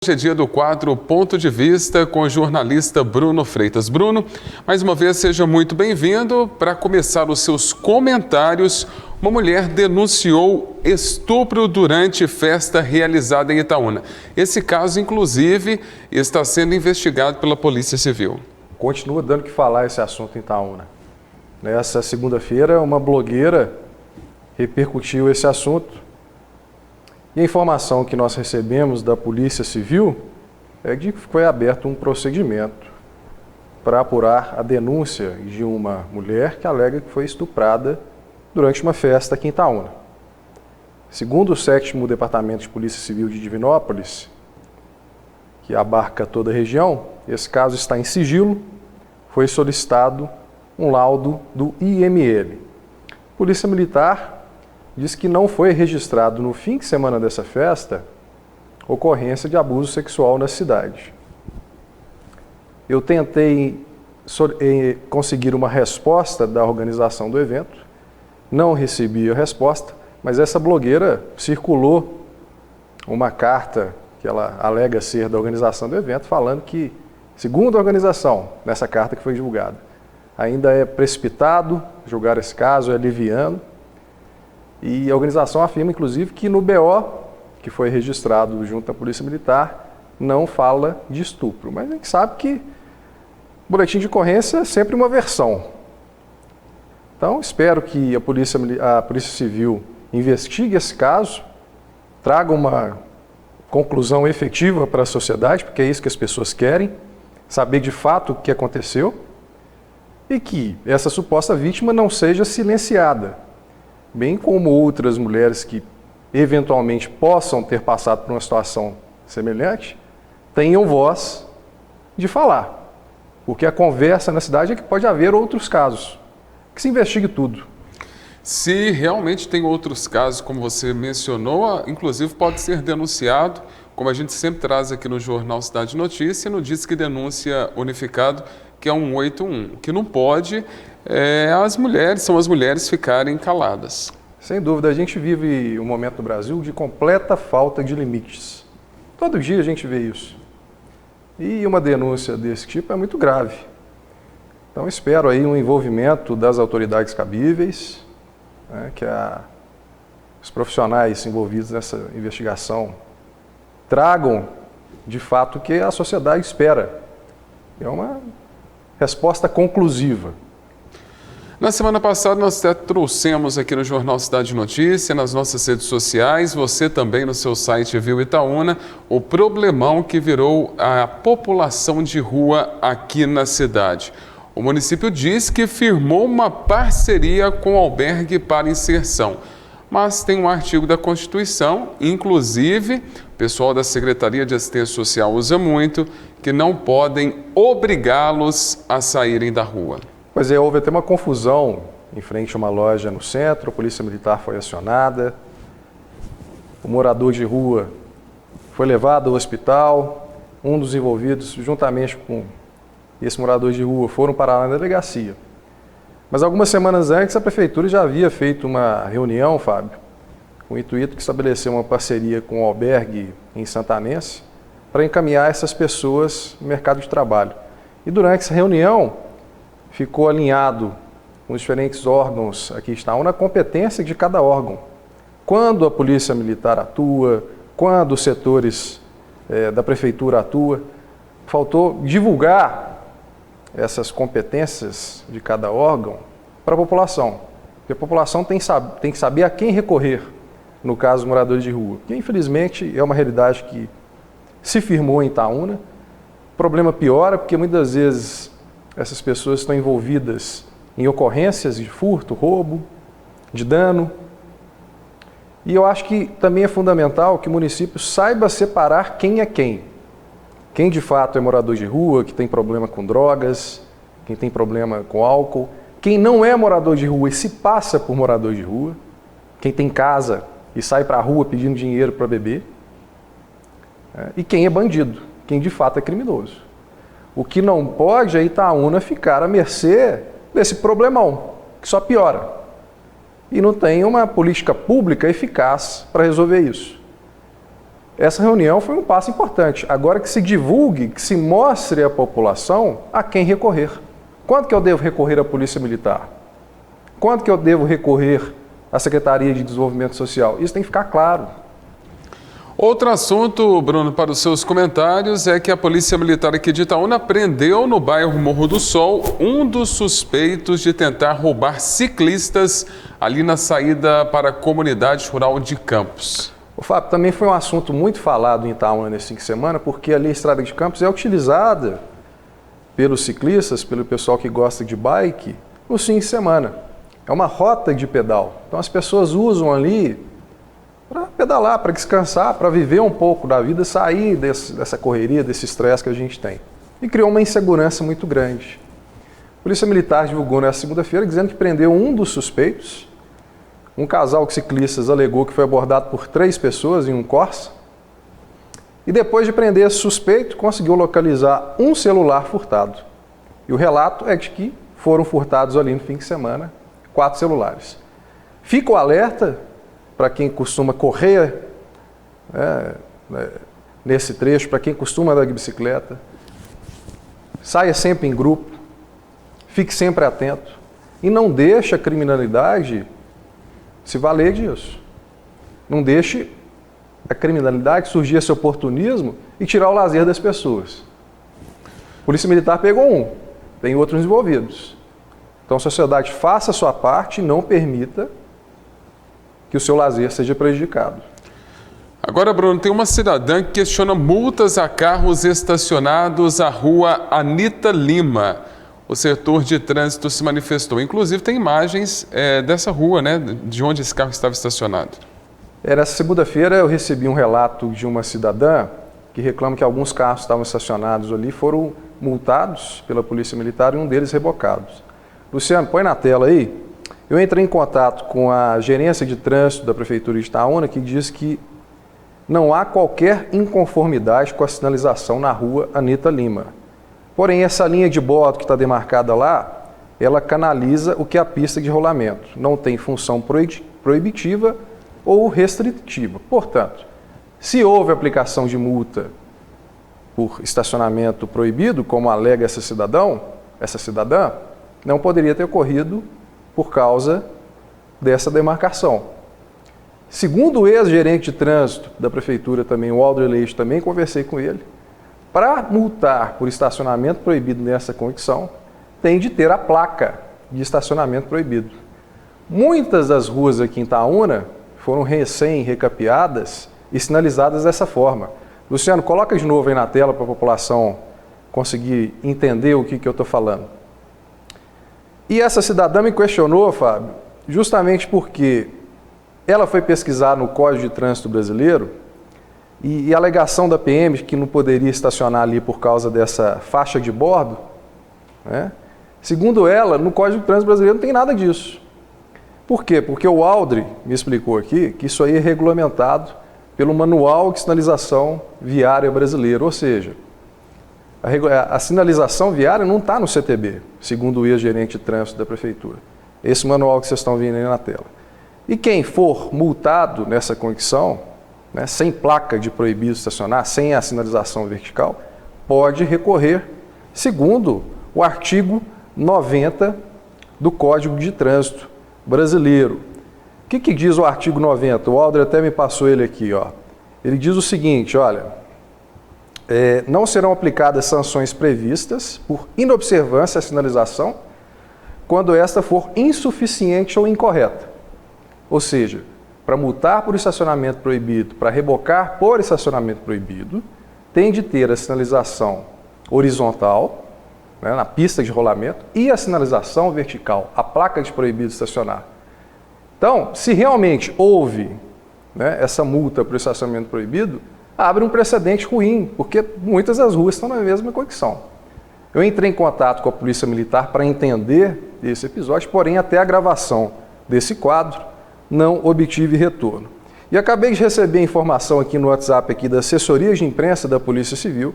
Hoje é dia do quadro Ponto de Vista com o jornalista Bruno Freitas. Bruno, mais uma vez seja muito bem-vindo. Para começar os seus comentários, uma mulher denunciou estupro durante festa realizada em Itaúna. Esse caso, inclusive, está sendo investigado pela Polícia Civil. Continua dando o que falar esse assunto em Itaúna. Nessa segunda-feira, uma blogueira repercutiu esse assunto. E a informação que nós recebemos da Polícia Civil é de que foi aberto um procedimento para apurar a denúncia de uma mulher que alega que foi estuprada durante uma festa aqui em Itaúna. Segundo o 7º Departamento de Polícia Civil de Divinópolis, que abarca toda a região, esse caso está em sigilo, foi solicitado um laudo do IML. Polícia Militar diz que não foi registrado no fim de semana dessa festa ocorrência de abuso sexual na cidade. Eu tentei conseguir uma resposta da organização do evento, não recebi a resposta, mas essa blogueira circulou uma carta que ela alega ser da organização do evento, falando que, segundo a organização, nessa carta que foi divulgada, ainda é precipitado julgar esse caso, é liviano. E a organização afirma, inclusive, que no BO, que foi registrado junto à Polícia Militar, não fala de estupro. Mas a gente sabe que boletim de ocorrência é sempre uma versão. Então, espero que a Polícia Civil investigue esse caso, traga uma conclusão efetiva para a sociedade, porque é isso que as pessoas querem, saber de fato o que aconteceu, e que essa suposta vítima não seja silenciada, bem como outras mulheres que eventualmente possam ter passado por uma situação semelhante, tenham voz de falar. Porque a conversa na cidade é que pode haver outros casos, que se investigue tudo. Se realmente tem outros casos, como você mencionou, inclusive pode ser denunciado, como a gente sempre traz aqui no Jornal Cidade Notícia, no Disque Denúncia Unificado, que é 181. O que não pode são as mulheres ficarem caladas. Sem dúvida, a gente vive um momento no Brasil de completa falta de limites. Todo dia a gente vê isso. E uma denúncia desse tipo é muito grave. Então espero aí um envolvimento das autoridades cabíveis, que os profissionais envolvidos nessa investigação tragam de fato o que a sociedade espera. É uma resposta conclusiva. Na semana passada nós até trouxemos aqui no Jornal Cidade Notícia, nas nossas redes sociais, você também no seu site viu Itaúna, o problemão que virou a população de rua aqui na cidade. O município diz que firmou uma parceria com o albergue para inserção, mas tem um artigo da Constituição, inclusive o pessoal da Secretaria de Assistência Social usa muito, que não podem obrigá-los a saírem da rua. Pois é, houve até uma confusão em frente a uma loja no centro, a Polícia Militar foi acionada, o morador de rua foi levado ao hospital, um dos envolvidos, juntamente com esse morador de rua, foram parar na delegacia. Mas algumas semanas antes, a Prefeitura já havia feito uma reunião, Fábio, com o intuito de estabelecer uma parceria com o albergue em Santanense para encaminhar essas pessoas no mercado de trabalho. E durante essa reunião, ficou alinhado com os diferentes órgãos aqui estão na competência de cada órgão. Quando a Polícia Militar atua, quando os setores da Prefeitura atuam, faltou divulgar essas competências de cada órgão para a população. Porque a população tem que saber a quem recorrer, no caso, moradores de rua. Que, infelizmente, é uma realidade que se firmou em Itaúna. O problema piora porque, muitas vezes, essas pessoas estão envolvidas em ocorrências de furto, roubo, de dano. E eu acho que também é fundamental que o município saiba separar quem é quem. Quem de fato é morador de rua, que tem problema com drogas, quem tem problema com álcool. Quem não é morador de rua e se passa por morador de rua. Quem tem casa e sai para a rua pedindo dinheiro para beber. E quem é bandido, quem de fato é criminoso. O que não pode é Itaúna ficar à mercê desse problemão, que só piora. E não tem uma política pública eficaz para resolver isso. essa reunião foi um passo importante. Agora que se divulgue, que se mostre à população a quem recorrer. Quanto que eu devo recorrer à Polícia Militar? Quanto que eu devo recorrer à Secretaria de Desenvolvimento Social? Isso tem que ficar claro. Outro assunto, Bruno, para os seus comentários, é que a Polícia Militar aqui de Itaúna prendeu no bairro Morro do Sol um dos suspeitos de tentar roubar ciclistas ali na saída para a comunidade rural de Campos. O Fábio, também foi um assunto muito falado em Itaúna nesse fim de semana, porque ali a Estrada de Campos é utilizada pelos ciclistas, pelo pessoal que gosta de bike, no fim de semana. É uma rota de pedal. Então as pessoas usam ali para pedalar, para descansar, para viver um pouco da vida, sair dessa correria, desse estresse que a gente tem. E criou uma insegurança muito grande. A Polícia Militar divulgou nessa segunda-feira dizendo que prendeu um dos suspeitos. Um casal de ciclistas alegou que foi abordado por 3 pessoas em um Corsa. E depois de prender esse suspeito, conseguiu localizar um celular furtado. E o relato é de que foram furtados ali no fim de semana 4 celulares. Fica o alerta para quem costuma correr nesse trecho, para quem costuma andar de bicicleta. Saia sempre em grupo, fique sempre atento e não deixe a criminalidade se valer disso. Não deixe a criminalidade surgir esse oportunismo e tirar o lazer das pessoas. A Polícia Militar pegou um, tem outros envolvidos. Então a sociedade faça a sua parte e não permita que o seu lazer seja prejudicado. Agora, Bruno, tem uma cidadã que questiona multas a carros estacionados à rua Anita Lima. O setor de trânsito se manifestou. Inclusive, tem imagens dessa rua, né, de onde esse carro estava estacionado. Nessa segunda-feira, eu recebi um relato de uma cidadã que reclama que alguns carros estavam estacionados ali, foram multados pela Polícia Militar e um deles rebocados. Luciano, põe na tela aí. Eu entrei em contato com a gerência de trânsito da Prefeitura de Itaúna, que diz que não há qualquer inconformidade com a sinalização na rua Anita Lima. Porém, essa linha de bordo que está demarcada lá, ela canaliza o que é a pista de rolamento. Não tem função proibitiva ou restritiva. Portanto, se houve aplicação de multa por estacionamento proibido, como alega essa cidadã, não poderia ter ocorrido por causa dessa demarcação. Segundo o ex-gerente de trânsito da Prefeitura também, o Aldre Leite, também conversei com ele, para multar por estacionamento proibido nessa condição, tem de ter a placa de estacionamento proibido. Muitas das ruas aqui em Itaúna foram recém-recapeadas e sinalizadas dessa forma. Luciano, coloca de novo aí na tela para a população conseguir entender o que eu estou falando. E essa cidadã me questionou, Fábio, justamente porque ela foi pesquisar no Código de Trânsito Brasileiro e a alegação da PM que não poderia estacionar ali por causa dessa faixa de bordo, né? Segundo ela, no Código de Trânsito Brasileiro não tem nada disso. Por quê? Porque o Aldre me explicou aqui que isso aí é regulamentado pelo Manual de Sinalização Viária Brasileiro, ou seja, a sinalização viária não está no CTB, segundo o ex-gerente de trânsito da Prefeitura. Esse manual que vocês estão vendo aí na tela. E quem for multado nessa condição, né, sem placa de proibido estacionar, sem a sinalização vertical, pode recorrer, segundo o artigo 90 do Código de Trânsito Brasileiro. O que diz o artigo 90? O Aldre até me passou ele aqui, ó. Ele diz o seguinte, olha... não serão aplicadas sanções previstas por inobservância à sinalização quando esta for insuficiente ou incorreta. Ou seja, para multar por estacionamento proibido, para rebocar por estacionamento proibido, tem de ter a sinalização horizontal, né, na pista de rolamento, e a sinalização vertical, a placa de proibido estacionar. Então, se realmente houve, né, essa multa por estacionamento proibido, abre um precedente ruim, porque muitas das ruas estão na mesma condição. Eu entrei em contato com a Polícia Militar para entender esse episódio, porém até a gravação desse quadro não obtive retorno. E acabei de receber informação aqui no WhatsApp aqui da assessoria de imprensa da Polícia Civil,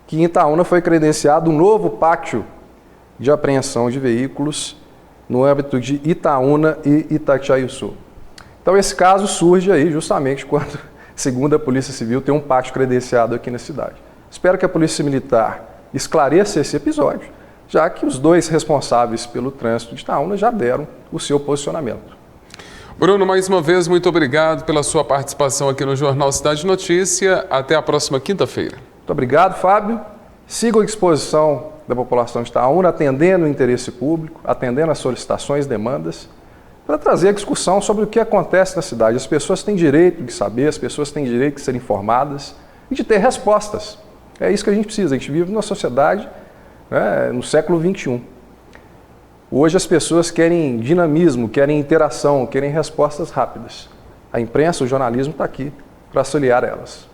que em Itaúna foi credenciado um novo pátio de apreensão de veículos no âmbito de Itaúna e Itatiaiuçu. Então esse caso surge aí justamente quando segundo a Polícia Civil, tem um pátio credenciado aqui na cidade. Espero que a Polícia Militar esclareça esse episódio, já que os dois responsáveis pelo trânsito de Itaúna já deram o seu posicionamento. Bruno, mais uma vez, muito obrigado pela sua participação aqui no Jornal Cidade Notícia. Até a próxima quinta-feira. Muito obrigado, Fábio. Sigo à disposição da população de Itaúna, atendendo o interesse público, atendendo as solicitações e demandas, para trazer a discussão sobre o que acontece na cidade. As pessoas têm direito de saber, as pessoas têm direito de ser informadas e de ter respostas. É isso que a gente precisa. A gente vive numa sociedade, né, no século XXI. Hoje as pessoas querem dinamismo, querem interação, querem respostas rápidas. A imprensa, o jornalismo está aqui para auxiliar elas.